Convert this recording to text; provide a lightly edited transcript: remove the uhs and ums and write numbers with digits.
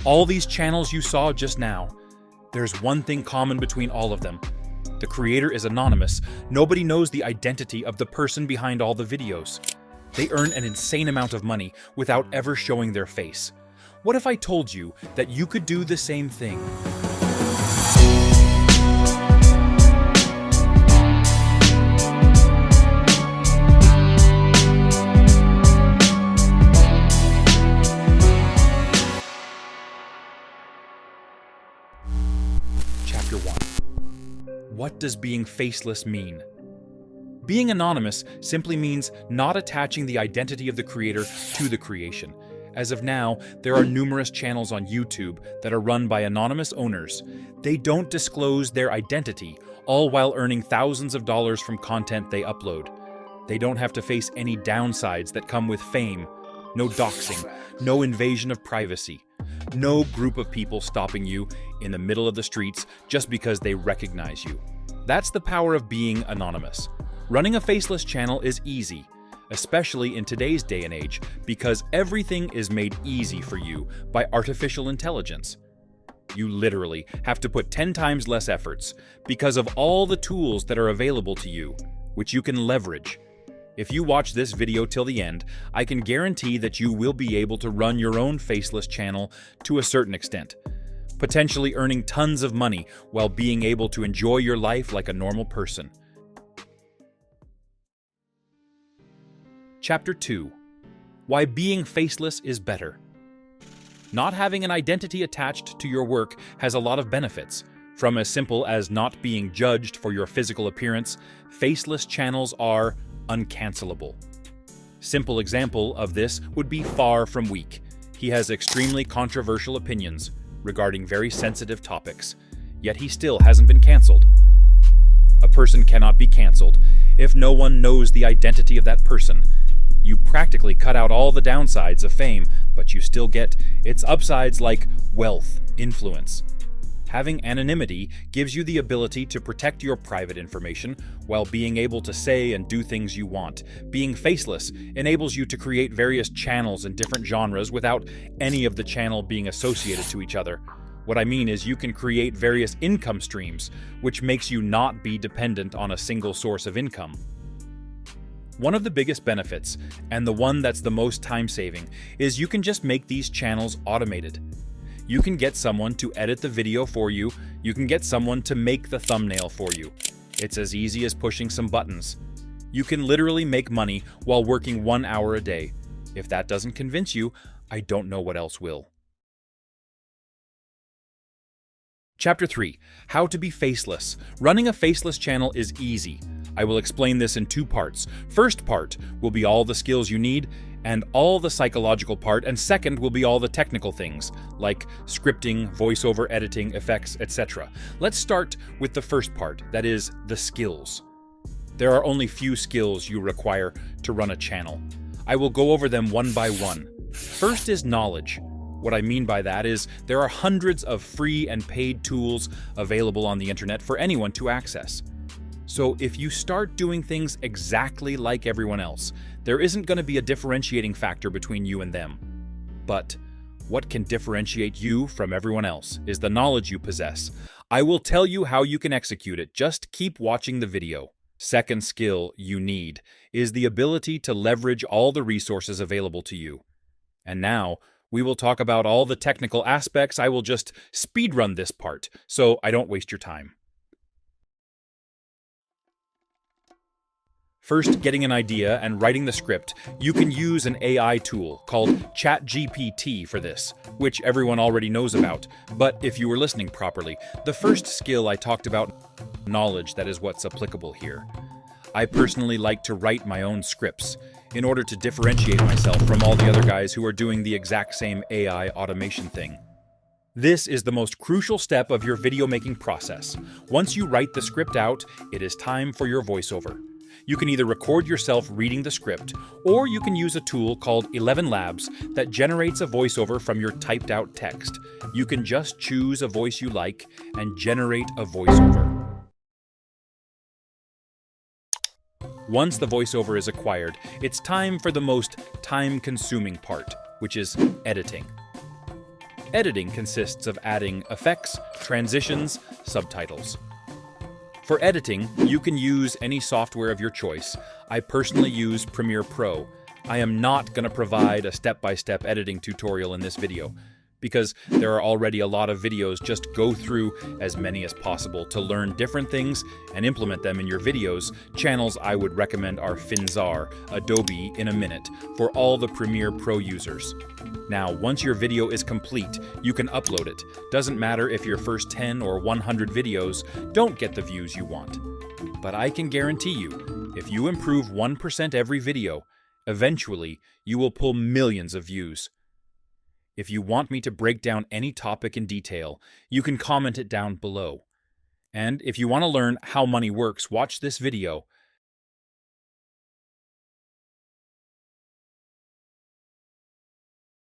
All these channels you saw just now, there's one thing common between all of them. The creator is anonymous. Nobody knows the identity of the person behind all the videos. They earn an insane amount of money without ever showing their face. What if I told you that you could do the same thing? Chapter 1. What does being faceless mean? Being anonymous simply means not attaching the identity of the creator to the creation. As of now, there are numerous channels on YouTube that are run by anonymous owners. They don't disclose their identity, all while earning thousands of dollars from content they upload. They don't have to face any downsides that come with fame. No doxing, no invasion of privacy. No group of people stopping you in the middle of the streets just because they recognize you. That's the power of being anonymous. Running a faceless channel is easy, especially in today's day and age, because everything is made easy for you by artificial intelligence. You literally have to put 10 times less efforts because of all the tools that are available to you, which you can leverage. If you watch this video till the end, I can guarantee that you will be able to run your own faceless channel to a certain extent, potentially earning tons of money while being able to enjoy your life like a normal person. Chapter 2. Why being faceless is better. Not having an identity attached to your work has a lot of benefits. From as simple as not being judged for your physical appearance, faceless channels are uncancelable. Simple example of this would be FarFromWeak. He has extremely controversial opinions regarding very sensitive topics, yet he still hasn't been canceled. A person cannot be canceled if no one knows the identity of that person. You practically cut out all the downsides of fame, but you still get its upsides like wealth, influence. Having anonymity gives you the ability to protect your private information while being able to say and do things you want. Being faceless enables you to create various channels in different genres without any of the channel being associated to each other. What I mean is you can create various income streams, which makes you not be dependent on a single source of income. One of the biggest benefits, and the one that's the most time-saving, is you can just make these channels automated. You can get someone to edit the video for you. You can get someone to make the thumbnail for you. It's as easy as pushing some buttons. You can literally make money while working 1 hour a day. If that doesn't convince you, I don't know what else will. Chapter 3. How to be faceless. Running a faceless channel is easy. I will explain this in 2 parts. First part will be all the skills you need and all the psychological part, and second will be all the technical things, like scripting, voiceover editing, effects, etc. Let's start with the first part, that is, the skills. There are only few skills you require to run a channel. I will go over them one by one. First is knowledge. What I mean by that is there are hundreds of free and paid tools available on the internet for anyone to access. So if you start doing things exactly like everyone else, there isn't going to be a differentiating factor between you and them. But what can differentiate you from everyone else is the knowledge you possess. I will tell you how you can execute it. Just keep watching the video. Second skill you need is the ability to leverage all the resources available to you. And now, we will talk about all the technical aspects. I will just speedrun this part, so I don't waste your time. First, getting an idea and writing the script, you can use an AI tool called ChatGPT for this, which everyone already knows about. But if you were listening properly, the first skill I talked about, knowledge, that is what's applicable here. I personally like to write my own scripts in order to differentiate myself from all the other guys who are doing the exact same AI automation thing. This is the most crucial step of your video making process. Once you write the script out, it is time for your voiceover. You can either record yourself reading the script, or you can use a tool called 11 Labs that generates a voiceover from your typed out text. You can just choose a voice you like and generate a voiceover. Once the voiceover is acquired, it's time for the most time-consuming part, which is editing. Editing consists of adding effects, transitions, subtitles. For editing, you can use any software of your choice. I personally use Premiere Pro. I am not going to provide a step-by-step editing tutorial in this video, because there are already a lot of videos. Just go through as many as possible to learn different things and implement them in your videos. Channels I would recommend are Finzar, Adobe in a Minute, for all the Premiere Pro users. Now, once your video is complete, you can upload it. Doesn't matter if your first 10 or 100 videos don't get the views you want. But I can guarantee you, if you improve 1% every video, eventually you will pull millions of views. If you want me to break down any topic in detail, you can comment it down below. And if you want to learn how money works, watch this video.